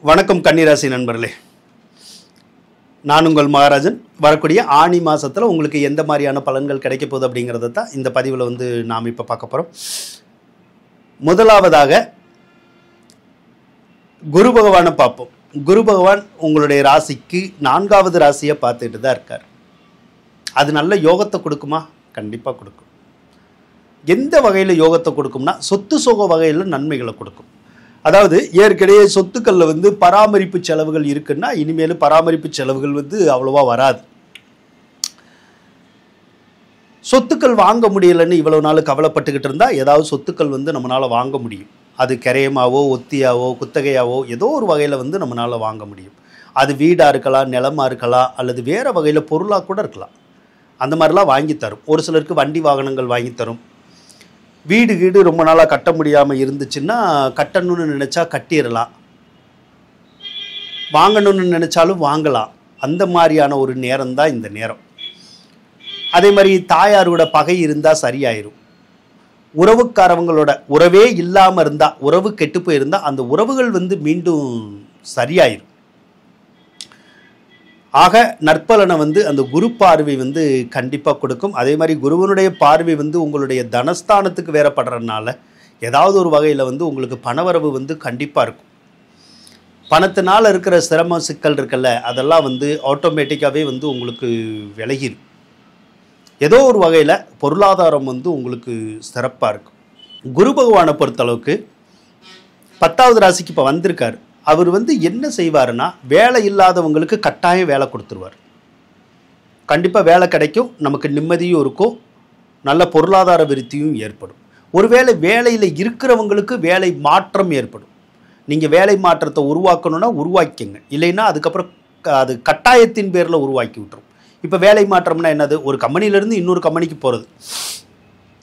வணக்கம் கன்னிராசி நண்பர்களே, நான் உங்கள் மகாராஜன். வரக்கூடிய ஆனி மாதத்தில் உங்களுக்கு எந்த மாதிரியான பலன்கள் கிடைக்க போகுது அப்படிங்கிறத தான் இந்த பதிவில் நாம் இப்போ பார்க்க போகிறோம். முதலாவதாக குரு பகவானை பார்ப்போம். குரு பகவான் உங்களுடைய ராசிக்கு 4வது ராசியை பார்த்துட்டு தான் இருக்கார். அது நல்ல யோகத்தை கொடுக்குமா? கண்டிப்பாக கொடுக்கும். எந்த வகையில் யோகத்தை கொடுக்கும்னா, சொத்து சுக வகையில் நன்மைகளை கொடுக்கும். அதாவது ஏற்கனவே சொத்துக்களில் பராமரிப்பு செலவுகள் இருக்குன்னா இனிமேல் பராமரிப்பு செலவுகள் அவ்வளோவா வராது. சொத்துக்கள் வாங்க முடியலைன்னு இவ்வளவு நாள் கவலைப்பட்டுக்கிட்டு இருந்தால் ஏதாவது சொத்துக்கள் நம்மளால் வாங்க முடியும். அது கிரயமாவோ ஒத்தியாவோ குத்தகையாவோ ஏதோ ஒரு வகையில் நம்மளால் வாங்க முடியும். அது வீடாக இருக்கலாம், நிலமாக இருக்கலாம், அல்லது வேறு வகையில் பொருளாக கூட இருக்கலாம். அந்த மாதிரிலாம் வாங்கி தரும். ஒரு சிலருக்கு வண்டி வாகனங்கள் வாங்கி தரும். வீடு ரொம்ப நாளாக கட்ட முடியாமல் இருந்துச்சுன்னா கட்டணும்னு நினச்சா கட்டிடலாம், வாங்கணும்னு நினச்சாலும் வாங்கலாம். அந்த மாதிரியான ஒரு நேரம் தான் இந்த நேரம். அதே மாதிரி தாயாரோட பகை இருந்தால் சரியாயிரும். உறவுக்காரவங்களோட உறவே இல்லாமல் இருந்தால், உறவு கெட்டு போயிருந்தால் அந்த உறவுகள் மீண்டும் சரியாயிரும். ஆக நற்பலனை அந்த குரு பார்வை கண்டிப்பாக கொடுக்கும். அதே மாதிரி குருவனுடைய பார்வை உங்களுடைய தனஸ்தானத்துக்கு வேற படுறதுனால ஏதாவது ஒரு வகையில் உங்களுக்கு பணவரவு கண்டிப்பாக இருக்கும். பணத்தினால் இருக்கிற சிரம சிக்கல் இருக்குல்ல, அதெல்லாம் ஆட்டோமேட்டிக்காகவே உங்களுக்கு விலகிடும். ஏதோ ஒரு வகையில் பொருளாதாரம் உங்களுக்கு சிறப்பாக இருக்கும். குரு பகவானை பொறுத்தளவுக்கு 10வது ராசிக்கு இப்போ வந்திருக்காரு. அவர் என்ன செய்வாருன்னா, வேலை இல்லாதவங்களுக்கு கட்டாயம் வேலை கொடுத்துருவார். கண்டிப்பாக வேலை கிடைக்கும், நமக்கு நிம்மதியும் இருக்கும், நல்ல பொருளாதார விருத்தியும் ஏற்படும். ஒருவேளை வேலையில் இருக்கிறவங்களுக்கு வேலை மாற்றம் ஏற்படும். நீங்கள் வேலை மாற்றத்தை உருவாக்கணும்னா உருவாக்கிங்க, இல்லைன்னா அதுக்கப்புறம் அது கட்டாயத்தின் பேரில் உருவாக்கி விட்டுரும். இப்போ வேலை மாற்றம்னா என்னது? ஒரு கம்பெனிலேருந்து இன்னொரு கம்பெனிக்கு போகிறது.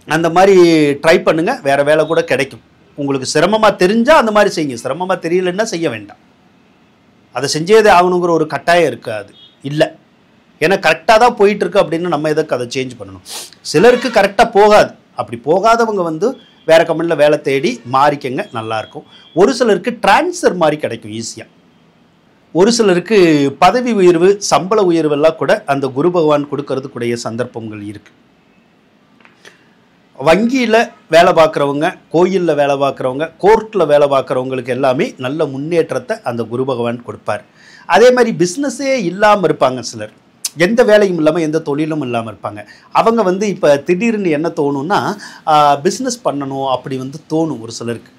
அந்த மாதிரி ட்ரை பண்ணுங்கள், வேறு வேலை கூட கிடைக்கும். உங்களுக்கு சிரமமாக தெரிஞ்சால் அந்த மாதிரி செய்யுங்க, சிரமமாக தெரியலன்னா செய்ய வேண்டாம். அதை செஞ்சே ஆகணுங்கிற ஒரு கட்டாயம் இருக்காது இல்லை. ஏன்னா கரெக்டாக தான் போயிட்டுருக்கு அப்படின்னு நம்ம எதுக்கு அதை சேஞ்ச் பண்ணணும்? சிலருக்கு கரெக்டாக போகாது. அப்படி போகாதவங்க வேறு கம்பெனியில் வேலை தேடி மாறிக்கங்க, நல்லாயிருக்கும். ஒரு சிலருக்கு டிரான்ஸ்ஃபர் மாதிரி கிடைக்கும் ஈஸியாக. ஒரு சிலருக்கு பதவி உயர்வு, சம்பள உயர்வெல்லாம் கூட அந்த குரு பகவான் கொடுக்கறதுக்குடைய சந்தர்ப்பங்கள் இருக்குது. வங்கியில் வேலை பார்க்குறவங்க, கோயிலில் வேலை பார்க்குறவங்க, கோர்ட்டில் வேலை பார்க்குறவங்களுக்கு எல்லாமே நல்ல முன்னேற்றத்தை அந்த குரு பகவான் கொடுப்பார். அதே மாதிரி பிஸ்னஸே இல்லாமல் இருப்பாங்க சிலர், எந்த வேலையும் இல்லாமல் எந்த தொழிலும் இல்லாமல் இருப்பாங்க. அவங்க இப்போ திடீர்னு என்ன தோணுன்னா, பிஸ்னஸ் பண்ணணும் அப்படி தோணும் ஒரு சிலருக்கு.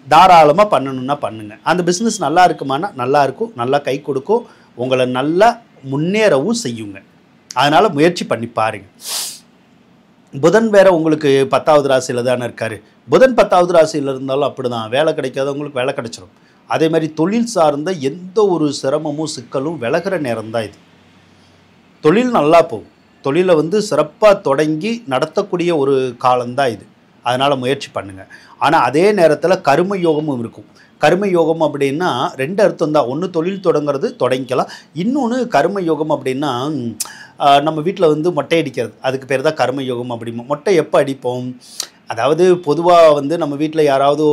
தாராளமாக பண்ணணுன்னா பண்ணுங்கள். அந்த பிஸ்னஸ் நல்லா இருக்குமானா நல்லா இருக்கும், நல்லா கை கொடுக்கும், உங்களை நல்லா முன்னேறவும் செய்யுங்க. அதனால் முயற்சி பண்ணி பாருங்கள். புதன் வேற உங்களுக்கு 10வது ராசியில் தானே இருக்கார். புதன் 10வது ராசியில் இருந்தாலும் அப்படி தான், வேலை கிடைக்காதவங்களுக்கு வேலை கிடைச்சிடும். அதே மாதிரி தொழில் சார்ந்த எந்த ஒரு சிரமமும் சிக்கலும் விலகிற நேரம் தான் இது. தொழில் நல்லா போகும். தொழிலை சிறப்பாக தொடங்கி நடத்தக்கூடிய ஒரு காலம்தான் இது. அதனால் முயற்சி பண்ணுங்கள். ஆனால் அதே நேரத்தில் கர்ம யோகமும் இருக்கும். கர்ம யோகம் அப்படின்னா 2 அர்த்தம் தான். ஒன்று தொழில் தொடங்கிறது, தொடங்கிக்கலாம். இன்னொன்று கர்ம யோகம் அப்படின்னா நம்ம வீட்டில் மொட்டை அடிக்கிறது, அதுக்கு பேர் தான் கர்ம யோகம். அப்படி மொட்டை எப்போ அடிப்போம்? அதாவது பொதுவாக நம்ம வீட்டில் யாராவது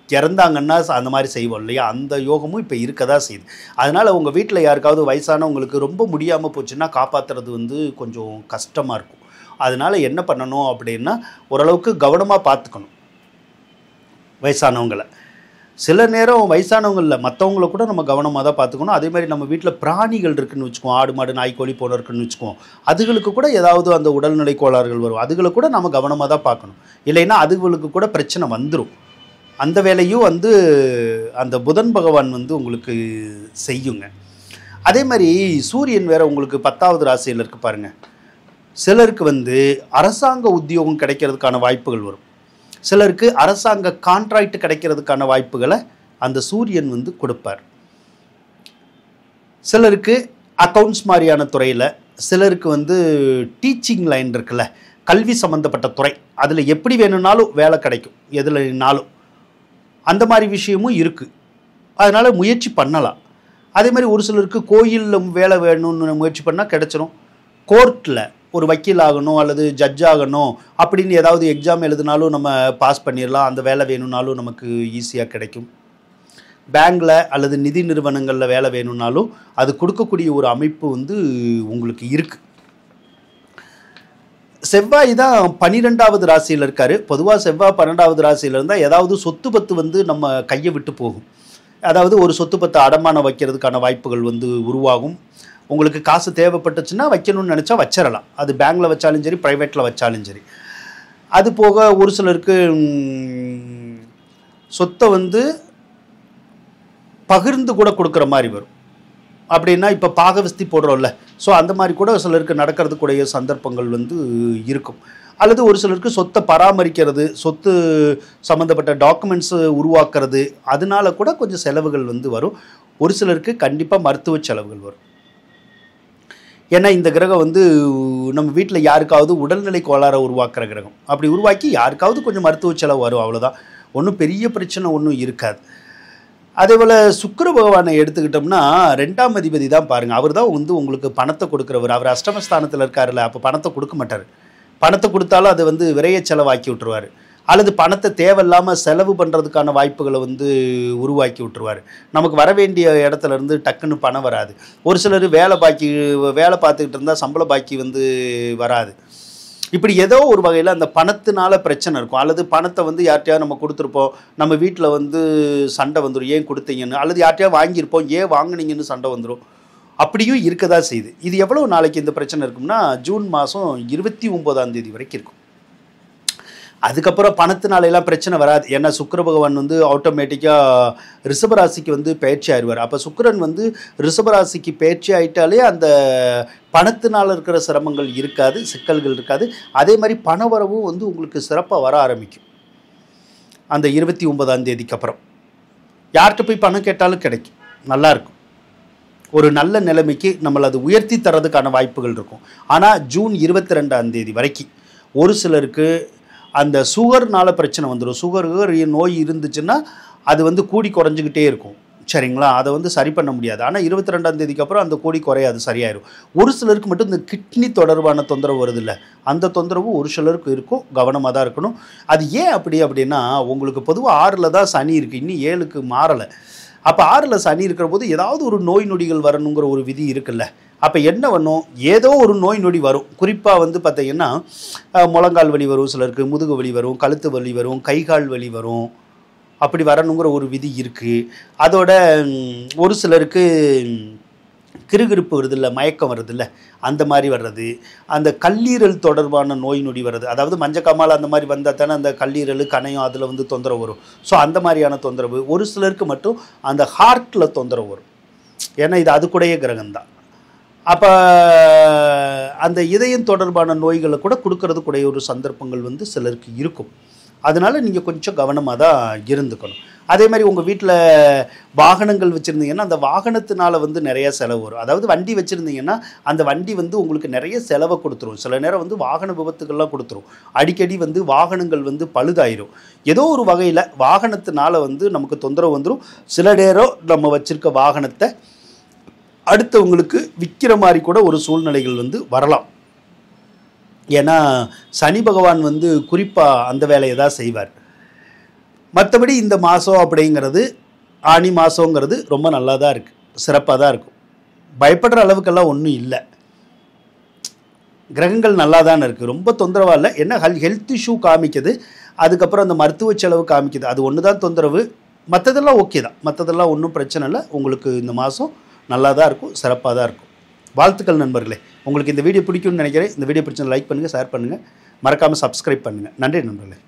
இறந்தாங்கன்னா அந்த மாதிரி செய்வோம் இல்லையா? அந்த யோகமும் இப்போ இருக்க தான் செய்யுது. அதனால் உங்கள் வீட்டில் யாருக்காவது வயசானவங்களுக்கு ரொம்ப முடியாமல் போச்சுன்னா காப்பாற்றுறது கொஞ்சம் கஷ்டமாக இருக்கும். அதனால் என்ன பண்ணணும் அப்படின்னா, ஓரளவுக்கு கவனமாக பார்த்துக்கணும் வயசானவங்களை. சில நேரம் வயசானவங்களில் மற்றவங்கள கூட நம்ம கவனமாக தான் பார்த்துக்கணும். அதே மாதிரி நம்ம வீட்டில் பிராணிகள் இருக்குதுன்னு வச்சுக்குவோம், ஆடு மாடு நாய் கோழி போல இருக்குன்னு வச்சுக்குவோம், அதுகளுக்கு கூட ஏதாவது அந்த உடல்நிலை கோளாறுகள் வரும். அதுகளை கூட நம்ம கவனமாக தான் பார்க்கணும். இல்லைன்னா அதுகளுக்கு கூட பிரச்சனை வந்துடும். அந்த வேலையும் அந்த புதன் பகவான் உங்களுக்கு செய்யுங்க. அதே மாதிரி சூரியன் வேறு உங்களுக்கு 10வது ராசியில் இருக்குது பாருங்கள். சிலருக்கு அரசாங்க உத்தியோகம் கிடைக்கிறதுக்கான வாய்ப்புகள் வரும். சிலருக்கு அரசாங்க கான்ட்ராக்ட் கிடைக்கிறதுக்கான வாய்ப்புகளை அந்த சூரியன் கொடுப்பார். சிலருக்கு அக்கௌண்ட்ஸ் மாதிரியான துறையில், சிலருக்கு டீச்சிங் லைன் இருக்குல்ல, கல்வி சம்மந்தப்பட்ட துறை, அதில் எப்படி வேணும்னாலும் வேலை கிடைக்கும், எதுலனாலும். அந்த மாதிரி விஷயமும் இருக்குது. அதனால் முயற்சி பண்ணலாம். அதே மாதிரி ஒரு சிலருக்கு கோயிலில் வேலை வேணும்னு முயற்சி பண்ணால் கிடைச்சிரும். கோர்ட்டில் ஒரு வக்கீல் ஆகணும் அல்லது ஜட்ஜ் ஆகணும் அப்படின்னு ஏதாவது எக்ஸாம் எழுதினாலும் நம்ம பாஸ் பண்ணிடலாம். அந்த வேலை வேணும்னாலும் நமக்கு ஈஸியாக கிடைக்கும். பேங்க்ல அல்லது நிதி நிறுவனங்களில் வேலை வேணும்னாலும் அது கொடுக்கக்கூடிய ஒரு அமைப்பு வந்து உங்களுக்கு இருக்குது. செவ்வாய் தான் 12வது ராசியில் இருக்கார். பொதுவாக செவ்வாய் 12வது ராசியில் இருந்தால் ஏதாவது சொத்து பத்து வந்து நம்ம கையை விட்டு போகும். அதாவது ஒரு சொத்து பத்து அடமானம் வைக்கிறதுக்கான வாய்ப்புகள் வந்து உருவாகும். உங்களுக்கு காசு தேவைப்பட்டுச்சுன்னா வைக்கணும்னு நினச்சா வச்சிடலாம். அது பேங்க்கில் வச்சாலும் சரி, ப்ரைவேட்டில் வச்சாலும் சரி. அது போக ஒரு சிலருக்கு சொத்தை வந்து பகிர்ந்து கூட கொடுக்குற மாதிரி வரும். அப்படின்னா இப்போ பாகவஸ்தி போடுறோம்ல, ஸோ அந்த மாதிரி கூட சிலருக்கு நடக்கிறதுக்குடைய சந்தர்ப்பங்கள் வந்து இருக்கும். அல்லது ஒரு சிலருக்கு சொத்தை பராமரிக்கிறது, சொத்து சம்மந்தப்பட்ட டாக்குமெண்ட்ஸு உருவாக்குறது, அதனால கூட கொஞ்சம் செலவுகள் வந்து வரும். ஒரு சிலருக்கு கண்டிப்பாக மருத்துவ செலவுகள் வரும். ஏன்னா இந்த கிரகம் வந்து நம்ம வீட்டில் யாருக்காவது உடல்நிலை கோளாறை உருவாக்குற கிரகம். அப்படி உருவாக்கி யாருக்காவது கொஞ்சம் மருத்துவ செலவு வரும், அவ்வளோதான். ஒன்றும் பெரிய பிரச்சனை ஒன்றும் இருக்காது. அதே போல் சுக்கிர பகவானை எடுத்துக்கிட்டோம்னா 2ஆம் அதிபதி தான் பாருங்கள். அவர் தான் வந்து உங்களுக்கு பணத்தை கொடுக்குறவர். அவர் அஷ்டமஸ்தானத்தில் இருக்காருல்ல, அப்போ பணத்தை கொடுக்க மாட்டார். பணத்தை கொடுத்தாலும் அதை வந்து விரைய செலவாக்கி விட்டுருவார். அல்லது பணத்தை தேவையில்லாமல் செலவு பண்ணுறதுக்கான வாய்ப்புகளை வந்து உருவாக்கி விட்டுருவார். நமக்கு வர வேண்டிய இடத்துல இருந்து டக்குன்னு பணம் வராது. ஒரு சிலர் வேலை பார்த்துக்கிட்டு இருந்தால் சம்பள பாக்கி வந்து வராது. இப்படி ஏதோ ஒரு வகையில் அந்த பணத்தினால பிரச்சனை இருக்கும். அல்லது பணத்தை வந்து யார்ட்டையாவது நம்ம கொடுத்துருப்போம், நம்ம வீட்டில் வந்து சண்டை வந்துடும், ஏன் கொடுத்தீங்கன்னு. அல்லது யார்ட்டையாவது வாங்கியிருப்போம், ஏன் வாங்கினீங்கன்னு சண்டை வந்துடும். அப்படியும் இருக்க தான் செய்யுது. இது எவ்வளோ நாளைக்கு இந்த பிரச்சனை இருக்கும்னா ஜூன் மாதம் 29ஆம் தேதி வரைக்கும் இருக்கும். அதுக்கப்புறம் பணத்தினாலெல்லாம் பிரச்சனை வராது. ஏன்னா சுக்கிர பகவான் வந்து ஆட்டோமேட்டிக்காக ரிஷபராசிக்கு வந்து பயிற்சி ஆயிடுவார். அப்போ சுக்கிரன் வந்து ரிஷபராசிக்கு பயிற்சி ஆகிட்டாலே அந்த பணத்தினால் இருக்கிற சிரமங்கள் இருக்காது, சிக்கல்கள் இருக்காது. அதே மாதிரி பணவரவும் வந்து உங்களுக்கு சிறப்பாக வர ஆரம்பிக்கும். அந்த 29ஆம் தேதிக்கு அப்புறம் யார்கிட்ட போய் பணம் கேட்டாலும் கிடைக்கும், நல்லாயிருக்கும். ஒரு நல்ல நிலைமைக்கு நம்மளை அது உயர்த்தி தரதுக்கான வாய்ப்புகள் இருக்கும். ஆனால் ஜூன் 22ஆம் தேதி வரைக்கும் ஒரு சிலருக்கு அந்த சுகர்னால பிரச்சனை வந்துடும். சுகர் நோய் இருந்துச்சுன்னா அது வந்து கூடி குறைஞ்சிக்கிட்டே இருக்கும், சரிங்களா? அதை வந்து சரி பண்ண முடியாது. ஆனால் 22ஆம் தேதிக்கு அப்புறம் அந்த கூடி குறையாது, சரியாயிடும். ஒரு சிலருக்கு மட்டும் இந்த கிட்னி தொடர்பான தொந்தரவு வருது இல்லை, அந்த தொந்தரவு ஒரு சிலருக்கு இருக்கும். கவனமாக தான் இருக்கணும். அது ஏன் அப்படின்னா உங்களுக்கு பொதுவாக 6ல் தான் சனி இருக்குது, இன்னும் 7க்கு மாறலை. அப்போ 6ல் சனி இருக்கிற போது ஏதாவது ஒரு நோய் நொடிகள் வரணுங்கிற ஒரு விதி இருக்குல்ல. அப்போ என்ன பண்ணும், ஏதோ ஒரு நோய் நொடி வரும். குறிப்பாக வந்து பார்த்திங்கன்னா முழங்கால் வலி வரும், சிலருக்கு முதுகு வலி வரும், கழுத்து வலி வரும், கைகால் வலி வரும். அப்படி வரணுங்கிற ஒரு விதி இருக்குது. அதோட ஒரு சிலருக்கு கிறுகிறுப்பு வருது இல்லை, மயக்கம் வருது இல்லை, அந்த மாதிரி வர்றது. அந்த கல்லீரல் தொடர்பான நோய் நொடி வர்றது, அதாவது மஞ்சக்காமால் அந்த மாதிரி வந்தால் தானே அந்த கல்லீரல் கணையம் அதில் வந்து தொந்தரவு வரும். ஸோ அந்த மாதிரியான தொந்தரவு. ஒரு சிலருக்கு மட்டும் அந்த ஹார்ட்டில் தொந்தரவு வரும். ஏன்னா இது அது கூடயே கிரகம்தான். அப்போ அந்த இதயம் தொடர்பான நோய்களை கூட கொடுக்கறதுக்குடைய ஒரு சந்தர்ப்பங்கள் வந்து சிலருக்கு இருக்கும். அதனால் நீங்கள் கொஞ்சம் கவனமாக தான் இருந்துக்கணும். அதே மாதிரி உங்கள் வீட்டில் வாகனங்கள் வச்சுருந்தீங்கன்னா அந்த வாகனத்தினால வந்து நிறைய செலவு வரும். அதாவது வண்டி வச்சுருந்தீங்கன்னா அந்த வண்டி வந்து உங்களுக்கு நிறைய செலவை கொடுத்துரும். சில நேரம் வந்து வாகன விபத்துக்கள்லாம் கொடுத்துரும். அடிக்கடி வந்து வாகனங்கள் வந்து பழுதாயிரும். ஏதோ ஒரு வகையில் வாகனத்தினால வந்து நமக்கு தொந்தரவு வந்துடும். சில நேரம் நம்ம வச்சுருக்க வாகனத்தை அடுத்தவங்களுக்கு விற்கிற மாதிரி கூட ஒரு சூழ்நிலைகள் வந்து வரலாம். ஏன்னா சனி பகவான் வந்து குறிப்பாக அந்த வேலையை தான் செய்வார். மற்றபடி இந்த மாதம் அப்படிங்கிறது, ஆனி மாதங்கிறது ரொம்ப நல்லா தான் இருக்குது, சிறப்பாக தான் இருக்கும். பயப்படுற அளவுக்கெல்லாம் ஒன்றும் இல்லை. கிரகங்கள் நல்லா தானே இருக்குது, ரொம்ப தொந்தரவாக இல்லை. என்ன ஹெல்த் இஷ்யூ காமிக்குது, அதுக்கப்புறம் அந்த மருத்துவ செலவு காமிக்குது, அது ஒன்று தான் தொந்தரவு. மற்றதெல்லாம் ஓகே தான், மற்றதெல்லாம் ஒன்றும் பிரச்சனை இல்லை. உங்களுக்கு இந்த மாதம் நல்லா தான் இருக்கும், சிறப்பாக தான் இருக்கும். வாழ்த்துக்கள் நண்பர்களே. உங்களுக்கு இந்த வீடியோ பிடிக்கும்னு நினைக்கிறேன். இந்த வீடியோ பிடிச்சா லைக் பண்ணுங்கள், ஷேர் பண்ணுங்கள், மறக்காமல் சப்ஸ்கிரைப் பண்ணுங்கள். நன்றி நண்பர்களே.